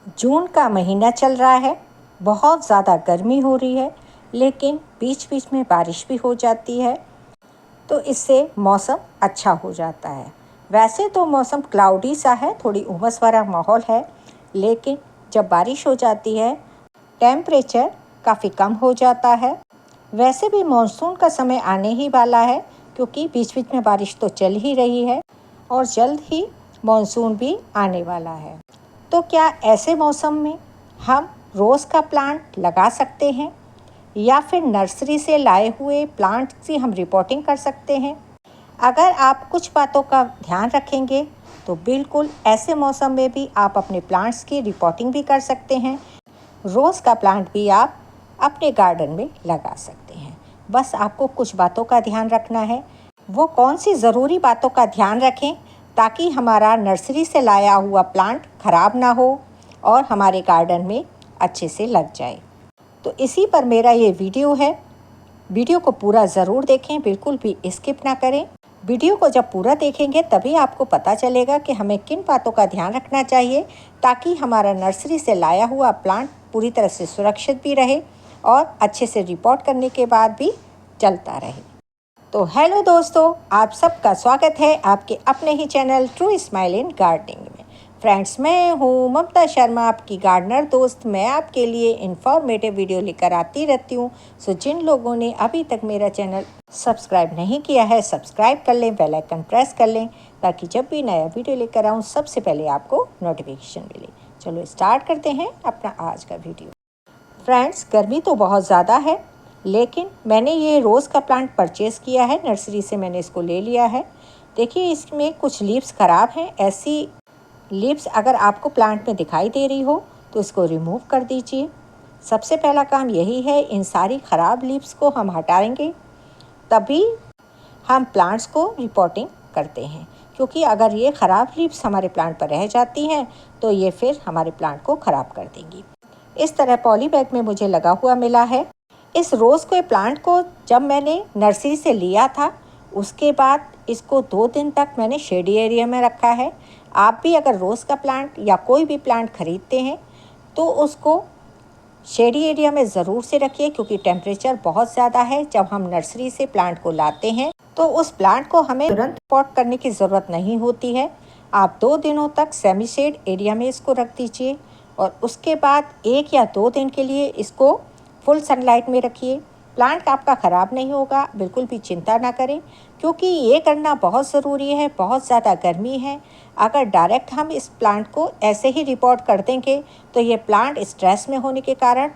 जून का महीना चल रहा है, बहुत ज़्यादा गर्मी हो रही है, लेकिन बीच बीच में बारिश भी हो जाती है, तो इससे मौसम अच्छा हो जाता है। वैसे तो मौसम क्लाउडी सा है, थोड़ी उमस भरा माहौल है, लेकिन जब बारिश हो जाती है टेम्परेचर काफ़ी कम हो जाता है। वैसे भी मॉनसून का समय आने ही वाला है, क्योंकि बीच बीच में बारिश तो चल ही रही है और जल्द ही मॉनसून भी आने वाला है। तो क्या ऐसे मौसम में हम रोज़ का प्लांट लगा सकते हैं या फिर नर्सरी से लाए हुए प्लांट की हम रिपोर्टिंग कर सकते हैं? अगर आप कुछ बातों का ध्यान रखेंगे तो बिल्कुल ऐसे मौसम में भी आप अपने प्लांट्स की रिपोर्टिंग भी कर सकते हैं। रोज़ का प्लांट भी आप अपने गार्डन में लगा सकते हैं। बस आपको कुछ बातों का ध्यान रखना है। वो कौन सी ज़रूरी बातों का ध्यान रखें ताकि हमारा नर्सरी से लाया हुआ प्लांट ख़राब ना हो और हमारे गार्डन में अच्छे से लग जाए। तो इसी पर मेरा ये वीडियो है। वीडियो को पूरा ज़रूर देखें, बिल्कुल भी स्किप ना करें। वीडियो को जब पूरा देखेंगे तभी आपको पता चलेगा कि हमें किन बातों का ध्यान रखना चाहिए ताकि हमारा नर्सरी से लाया हुआ प्लांट पूरी तरह से सुरक्षित भी रहे और अच्छे से रिपोर्ट करने के बाद भी चलता रहे। तो हेलो दोस्तों, आप सबका स्वागत है आपके अपने ही channel true smile in gardening में। फ्रेंड्स, मैं हूँ ममता शर्मा, आपकी गार्डनर दोस्त। मैं आपके लिए इन्फॉर्मेटिव वीडियो लेकर आती रहती हूँ। सो जिन लोगों ने अभी तक मेरा चैनल सब्सक्राइब नहीं किया है, सब्सक्राइब कर लें, बेल आइकन प्रेस कर लें ताकि जब भी नया वीडियो लेकर आऊँ सबसे पहले आपको नोटिफिकेशन मिले। चलो स्टार्ट करते हैं अपना आज का वीडियो। फ्रेंड्स, गर्मी तो बहुत ज़्यादा है, लेकिन मैंने ये रोज़ का प्लांट परचेज़ किया है, नर्सरी से मैंने इसको ले लिया है। देखिए, इसमें कुछ लीव्स ख़राब हैं। ऐसी लीव्स अगर आपको प्लांट में दिखाई दे रही हो तो इसको रिमूव कर दीजिए। सबसे पहला काम यही है, इन सारी ख़राब लीव्स को हम हटाएंगे, तभी हम प्लांट्स को रिपोर्टिंग करते हैं। क्योंकि अगर ये ख़राब लीव्स हमारे प्लांट पर रह जाती हैं तो ये फिर हमारे प्लांट को ख़राब कर देंगी। इस तरह पॉली बैग में मुझे लगा हुआ मिला है। इस रोज़ के प्लांट को जब मैंने नर्सरी से लिया था उसके बाद इसको 2 दिन तक मैंने शेडी एरिया में रखा है। आप भी अगर रोज़ का प्लांट या कोई भी प्लांट ख़रीदते हैं तो उसको शेडी एरिया में ज़रूर से रखिए, क्योंकि टेम्परेचर बहुत ज़्यादा है। जब हम नर्सरी से प्लांट को लाते हैं तो उस प्लांट को हमें तुरंत पॉट करने की ज़रूरत नहीं होती है। आप 2 दिनों तक सेमी शेड एरिया में इसको रख दीजिए और उसके बाद 1 या 2 दिन के लिए इसको फुल सनलाइट में रखिए। प्लांट आपका ख़राब नहीं होगा, बिल्कुल भी चिंता ना करें, क्योंकि ये करना बहुत ज़रूरी है। बहुत ज़्यादा गर्मी है। अगर डायरेक्ट हम इस प्लांट को ऐसे ही रिपोर्ट कर देंगे तो ये प्लांट स्ट्रेस में होने के कारण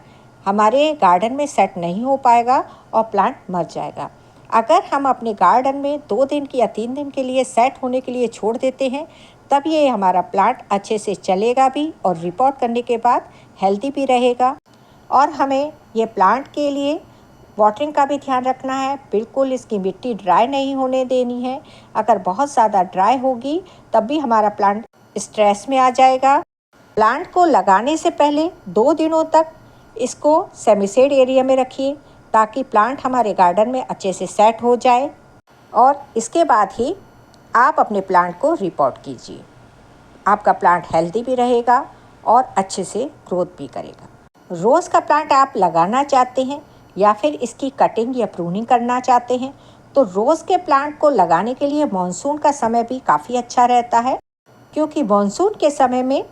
हमारे गार्डन में सेट नहीं हो पाएगा और प्लांट मर जाएगा। अगर हम अपने गार्डन में 2 दिन या 3 दिन के लिए सेट होने के लिए छोड़ देते हैं तब ये हमारा प्लांट अच्छे से चलेगा भी और रिपोर्ट करने के बाद हेल्दी भी रहेगा। और हमें ये प्लांट के लिए वाटरिंग का भी ध्यान रखना है। बिल्कुल इसकी मिट्टी ड्राई नहीं होने देनी है। अगर बहुत ज़्यादा ड्राई होगी तब भी हमारा प्लांट स्ट्रेस में आ जाएगा। प्लांट को लगाने से पहले 2 दिनों तक इसको सेमीशेड एरिया में रखिए ताकि प्लांट हमारे गार्डन में अच्छे से सेट हो जाए और इसके बाद ही आप अपने प्लांट को रिपोर्ट कीजिए। आपका प्लांट हेल्दी भी रहेगा और अच्छे से ग्रोथ भी करेगा। रोज़ का प्लांट आप लगाना चाहते हैं या फिर इसकी कटिंग या प्रूनिंग करना चाहते हैं तो रोज़ के प्लांट को लगाने के लिए मॉनसून का समय भी काफ़ी अच्छा रहता है, क्योंकि मॉनसून के समय में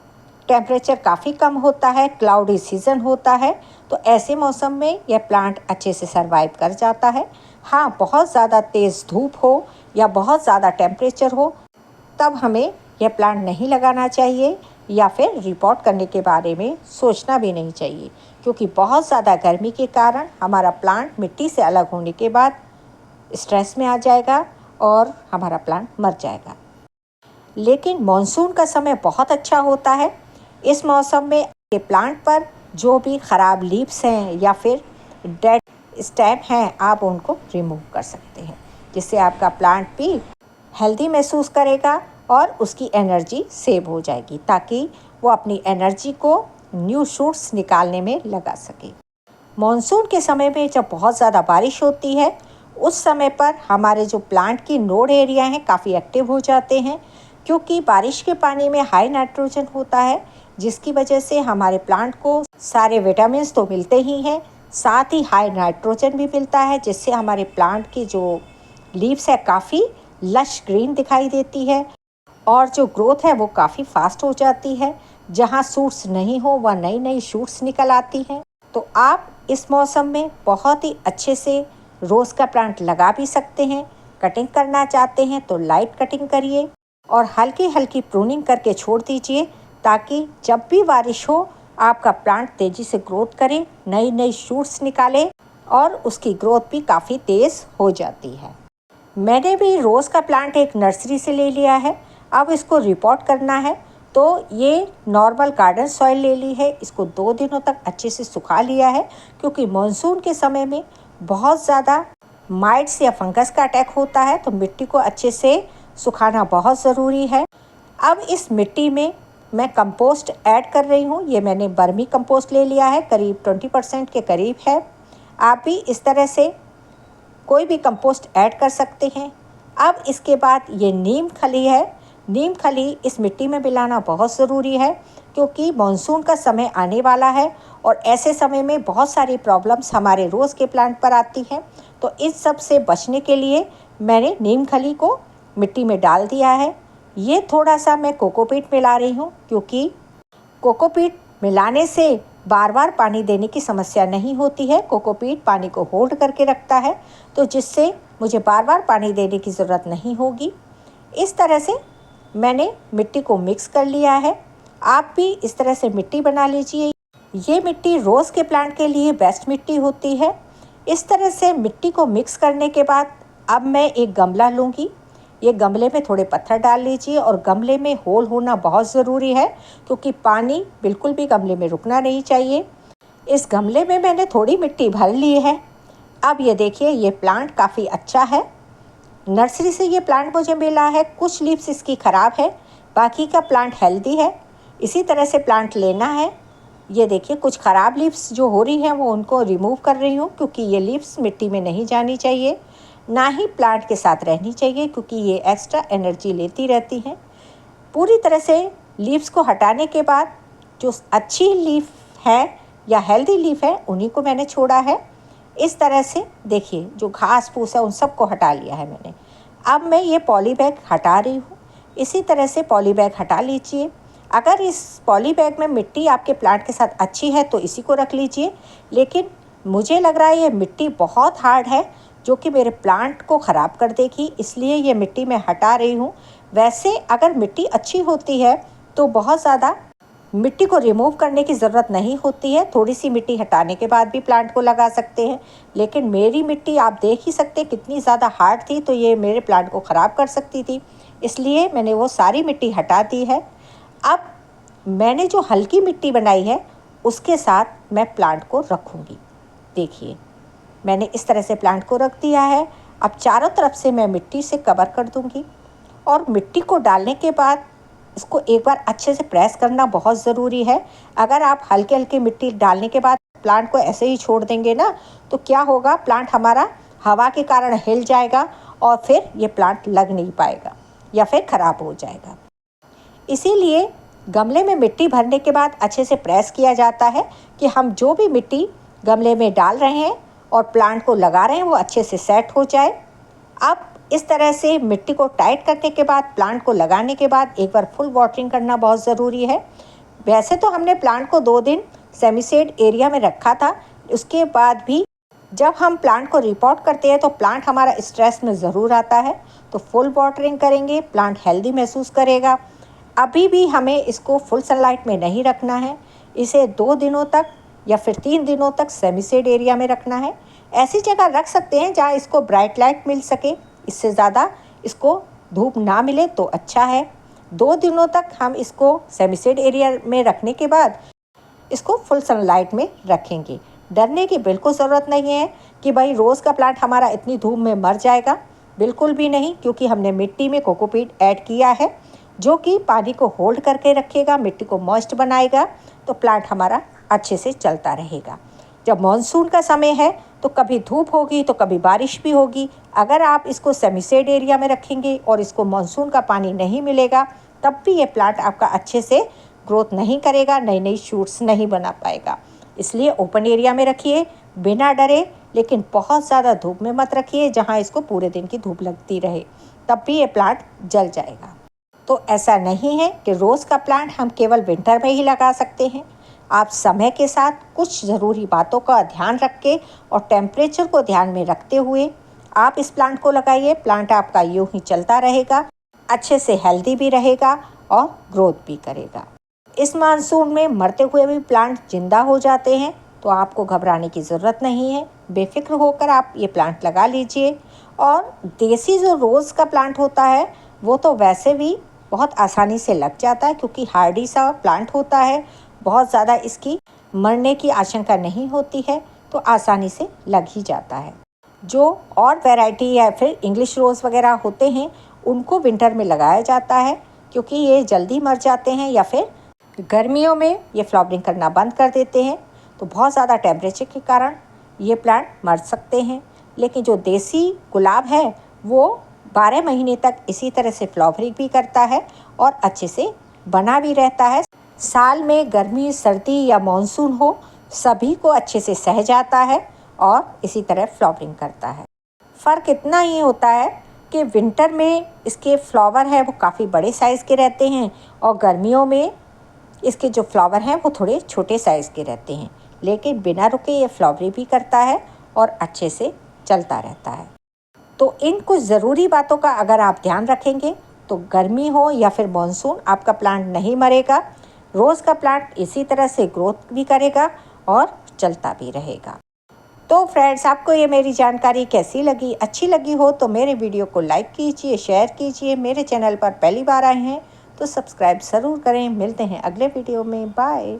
टेम्परेचर काफ़ी कम होता है, क्लाउडी सीज़न होता है, तो ऐसे मौसम में यह प्लांट अच्छे से सर्वाइव कर जाता है। हाँ, बहुत ज़्यादा तेज़ धूप हो या बहुत ज़्यादा टेम्परेचर हो तब हमें यह प्लांट नहीं लगाना चाहिए या फिर रिपोर्ट करने के बारे में सोचना भी नहीं चाहिए, क्योंकि बहुत ज़्यादा गर्मी के कारण हमारा प्लांट मिट्टी से अलग होने के बाद स्ट्रेस में आ जाएगा और हमारा प्लांट मर जाएगा। लेकिन मॉनसून का समय बहुत अच्छा होता है। इस मौसम में आपके प्लांट पर जो भी ख़राब लीव्स हैं या फिर डेड स्टेम हैं आप उनको रिमूव कर सकते हैं, जिससे आपका प्लांट भी हेल्दी महसूस करेगा और उसकी एनर्जी सेव हो जाएगी ताकि वो अपनी एनर्जी को न्यू शूट्स निकालने में लगा सके। मॉनसून के समय में जब बहुत ज़्यादा बारिश होती है उस समय पर हमारे जो प्लांट की नोड एरिया हैं काफ़ी एक्टिव हो जाते हैं, क्योंकि बारिश के पानी में हाई नाइट्रोजन होता है जिसकी वजह से हमारे प्लांट को सारे विटामिन्स तो मिलते ही हैं, साथ ही हाई नाइट्रोजन भी मिलता है, जिससे हमारे प्लांट की जो लीव्स है काफ़ी लश ग्रीन दिखाई देती है और जो ग्रोथ है वो काफ़ी फास्ट हो जाती है। जहाँ शूट्स नहीं हो वह नई नई शूट्स निकल आती हैं। तो आप इस मौसम में बहुत ही अच्छे से रोज़ का प्लांट लगा भी सकते हैं। कटिंग करना चाहते हैं तो लाइट कटिंग करिए और हल्की हल्की प्रूनिंग करके छोड़ दीजिए, ताकि जब भी बारिश हो आपका प्लांट तेज़ी से ग्रोथ करे, नई नई शूट्स निकाले और उसकी ग्रोथ भी काफ़ी तेज़ हो जाती है। मैंने भी रोज़ का प्लांट एक नर्सरी से ले लिया है। अब इसको रिपोर्ट करना है, तो ये नॉर्मल गार्डन सॉइल ले ली है। इसको 2 दिनों तक अच्छे से सुखा लिया है, क्योंकि मानसून के समय में बहुत ज़्यादा माइट्स या फंगस का अटैक होता है, तो मिट्टी को अच्छे से सुखाना बहुत ज़रूरी है। अब इस मिट्टी में मैं कंपोस्ट ऐड कर रही हूँ। ये मैंने बर्मी कंपोस्ट ले लिया है, करीब 20% के करीब है। आप भी इस तरह से कोई भी कंपोस्ट ऐड कर सकते हैं। अब इसके बाद ये नीम खली है। नीम खली इस मिट्टी में मिलाना बहुत ज़रूरी है, क्योंकि मानसून का समय आने वाला है और ऐसे समय में बहुत सारी प्रॉब्लम्स हमारे रोज़ के प्लांट पर आती हैं। तो इस सब से बचने के लिए मैंने नीम खली को मिट्टी में डाल दिया है। ये थोड़ा सा मैं कोकोपीट मिला रही हूँ, क्योंकि कोकोपीट मिलाने से बार बार पानी देने की समस्या नहीं होती है। कोकोपीट पानी को होल्ड करके रखता है, तो जिससे मुझे बार बार पानी देने की ज़रूरत नहीं होगी। इस तरह से मैंने मिट्टी को मिक्स कर लिया है। आप भी इस तरह से मिट्टी बना लीजिए। ये मिट्टी रोज़ के प्लांट के लिए बेस्ट मिट्टी होती है। इस तरह से मिट्टी को मिक्स करने के बाद अब मैं एक गमला लूँगी। ये गमले में थोड़े पत्थर डाल लीजिए और गमले में होल होना बहुत ज़रूरी है, क्योंकि पानी बिल्कुल भी गमले में रुकना नहीं चाहिए। इस गमले में मैंने थोड़ी मिट्टी भर ली है। अब ये देखिए, ये प्लांट काफ़ी अच्छा है। नर्सरी से ये प्लांट मुझे मिला है। कुछ लीव्स इसकी ख़राब है, बाकी का प्लांट हेल्दी है। इसी तरह से प्लांट लेना है। ये देखिए, कुछ ख़राब लीव्स जो हो रही हैं वो उनको रिमूव कर रही हूँ, क्योंकि ये लीव्स मिट्टी में नहीं जानी चाहिए, ना ही प्लांट के साथ रहनी चाहिए, क्योंकि ये एक्स्ट्रा एनर्जी लेती रहती हैं। पूरी तरह से लीव्स को हटाने के बाद जो अच्छी लीफ है या हेल्दी लीफ है उन्हीं को मैंने छोड़ा है। इस तरह से देखिए, जो घास फूस है उन सबको हटा लिया है मैंने। अब मैं ये पॉली बैग हटा रही हूँ। इसी तरह से पॉली बैग हटा लीजिए। अगर इस पॉली बैग में मिट्टी आपके प्लांट के साथ अच्छी है तो इसी को रख लीजिए, लेकिन मुझे लग रहा है ये मिट्टी बहुत हार्ड है, जो कि मेरे प्लांट को ख़राब कर देगी, इसलिए ये मिट्टी मैं हटा रही हूँ। वैसे अगर मिट्टी अच्छी होती है तो बहुत ज़्यादा मिट्टी को रिमूव करने की ज़रूरत नहीं होती है। थोड़ी सी मिट्टी हटाने के बाद भी प्लांट को लगा सकते हैं, लेकिन मेरी मिट्टी आप देख ही सकते कितनी ज़्यादा हार्ड थी, तो ये मेरे प्लांट को ख़राब कर सकती थी, इसलिए मैंने वो सारी मिट्टी हटा दी है। अब मैंने जो हल्की मिट्टी बनाई है उसके साथ मैं प्लांट को रखूँगी। देखिए, मैंने इस तरह से प्लांट को रख दिया है। अब चारों तरफ से मैं मिट्टी से कवर कर दूँगी और मिट्टी को डालने के बाद इसको एक बार अच्छे से प्रेस करना बहुत ज़रूरी है। अगर आप हल्के हल्के मिट्टी डालने के बाद प्लांट को ऐसे ही छोड़ देंगे ना, तो क्या होगा, प्लांट हमारा हवा के कारण हिल जाएगा और फिर ये प्लांट लग नहीं पाएगा या फिर ख़राब हो जाएगा। इसीलिए गमले में मिट्टी भरने के बाद अच्छे से प्रेस किया जाता है कि हम जो भी मिट्टी गमले में डाल रहे हैं और प्लांट को लगा रहे हैं वो अच्छे से सेट हो जाए। अब इस तरह से मिट्टी को टाइट करने के बाद प्लांट को लगाने के बाद एक बार फुल वाटरिंग करना बहुत ज़रूरी है। वैसे तो हमने प्लांट को 2 दिन सेमी शेड एरिया में रखा था, उसके बाद भी जब हम प्लांट को रिपोर्ट करते हैं तो प्लांट हमारा स्ट्रेस में ज़रूर आता है, तो फुल वाटरिंग करेंगे, प्लांट हेल्दी महसूस करेगा। अभी भी हमें इसको फुल सनलाइट में नहीं रखना है, इसे 2 दिनों तक या फिर 3 दिनों तक सेमी शेड एरिया में रखना है। ऐसी जगह रख सकते हैं जहाँ इसको ब्राइट लाइट मिल सके, इससे ज़्यादा इसको धूप ना मिले तो अच्छा है। 2 दिनों तक हम इसको सेमी शेड एरिया में रखने के बाद इसको फुल सनलाइट में रखेंगे। डरने की बिल्कुल ज़रूरत नहीं है कि भाई रोज़ का प्लांट हमारा इतनी धूप में मर जाएगा, बिल्कुल भी नहीं, क्योंकि हमने मिट्टी में कोकोपीट ऐड किया है जो कि पानी को होल्ड करके रखेगा, मिट्टी को मॉइस्ट बनाएगा, तो प्लांट हमारा अच्छे से चलता रहेगा। जब मॉनसून का समय है तो कभी धूप होगी तो कभी बारिश भी होगी। अगर आप इसको सेमी शेड एरिया में रखेंगे और इसको मॉनसून का पानी नहीं मिलेगा, तब भी ये प्लांट आपका अच्छे से ग्रोथ नहीं करेगा, नई नई शूट्स नहीं बना पाएगा। इसलिए ओपन एरिया में रखिए, बिना डरे, लेकिन बहुत ज़्यादा धूप में मत रखिए जहाँ इसको पूरे दिन की धूप लगती रहे, तब भी ये प्लांट जल जाएगा। तो ऐसा नहीं है कि रोज़ का प्लांट हम केवल विंटर में ही लगा सकते हैं। आप समय के साथ कुछ ज़रूरी बातों का ध्यान रख के और टेम्परेचर को ध्यान में रखते हुए आप इस प्लांट को लगाइए। प्लांट आपका यूं ही चलता रहेगा, अच्छे से हेल्दी भी रहेगा और ग्रोथ भी करेगा। इस मानसून में मरते हुए भी प्लांट जिंदा हो जाते हैं, तो आपको घबराने की ज़रूरत नहीं है। बेफिक्र होकर आप ये प्लांट लगा लीजिए। और देसी जो रोज़ का प्लांट होता है वो तो वैसे भी बहुत आसानी से लग जाता है, क्योंकि हार्डी सा प्लांट होता है, बहुत ज़्यादा इसकी मरने की आशंका नहीं होती है, तो आसानी से लग ही जाता है। जो और वैरायटी या फिर इंग्लिश रोज़ वगैरह होते हैं उनको विंटर में लगाया जाता है, क्योंकि ये जल्दी मर जाते हैं या फिर गर्मियों में ये फ्लावरिंग करना बंद कर देते हैं, तो बहुत ज़्यादा टेम्परेचर के कारण ये प्लांट मर सकते हैं। लेकिन जो देसी गुलाब है वो 12 महीने तक इसी तरह से फ्लावरिंग भी करता है और अच्छे से बना भी रहता है। साल में गर्मी, सर्दी या मानसून हो, सभी को अच्छे से सह जाता है और इसी तरह फ्लावरिंग करता है। फ़र्क इतना ही होता है कि विंटर में इसके फ्लावर है वो काफ़ी बड़े साइज़ के रहते हैं और गर्मियों में इसके जो फ्लावर हैं वो थोड़े छोटे साइज़ के रहते हैं, लेकिन बिना रुके ये फ्लावरिंग भी करता है और अच्छे से चलता रहता है। तो इन कुछ ज़रूरी बातों का अगर आप ध्यान रखेंगे तो गर्मी हो या फिर मानसून, आपका प्लांट नहीं मरेगा। रोज़ का प्लांट इसी तरह से ग्रोथ भी करेगा और चलता भी रहेगा। तो फ्रेंड्स, आपको ये मेरी जानकारी कैसी लगी? अच्छी लगी हो तो मेरे वीडियो को लाइक कीजिए, शेयर कीजिए। मेरे चैनल पर पहली बार आए हैं तो सब्सक्राइब ज़रूर करें। मिलते हैं अगले वीडियो में। बाय।